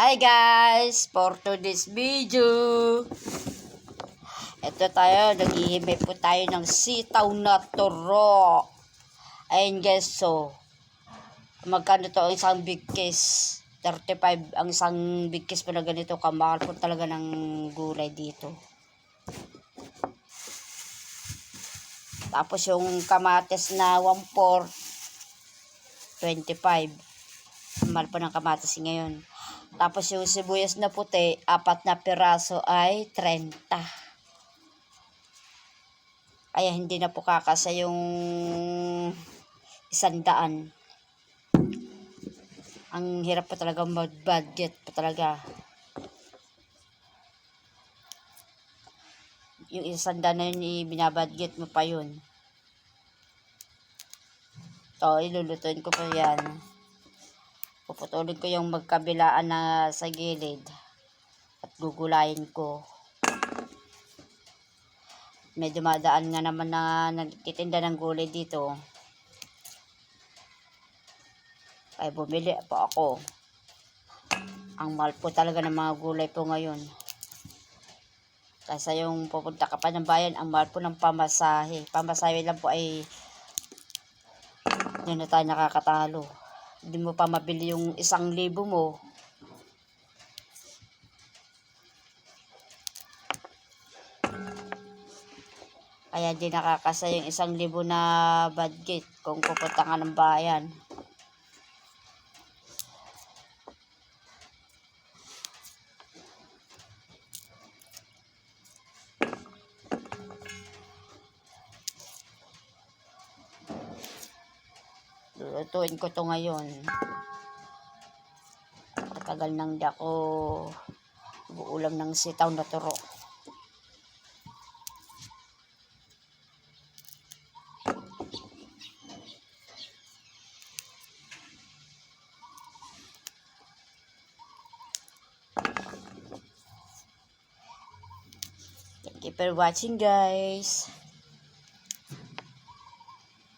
Hi guys! For today's video, ito tayo, naghihimay po tayo ng sitaw na turo. Ayun guys, so, magkano to ang isang big case? 35 ang isang big case po na ganito. Kamahal po talaga ng gulay dito. Tapos yung kamatis na 1/4, 25. Mahal po ng kamatis ngayon. Tapos yung sibuyas na puti, 4 na piraso ay 30. Kaya hindi na po kakasa yung 100. Ang hirap po talaga mag-budget po talaga. Yung 100 na yun, binabudget mo pa yun. So, ilulutuin ko po yan. Puputulin ko yung magkabilaan na sa gilid. At gugulayin ko. May dumadaan nga naman na nagtitinda ng gulay dito. Ay bumili po ako. Ang mahal po talaga ng mga gulay po ngayon. Kasi yung pupunta ka pa ng bayan, ang mahal po ng pamasahe. Pamasahe lang po ay hindi na tayo nakakatalo. Hindi mo pa mabili yung 1,000 mo. Kaya di nakakasa yung 1,000 na budget kung pupunta ka ng bayan. Lutuin ko to ngayon. Matagal nang di ako uulam ng sitaw na turo. Thank you for watching guys.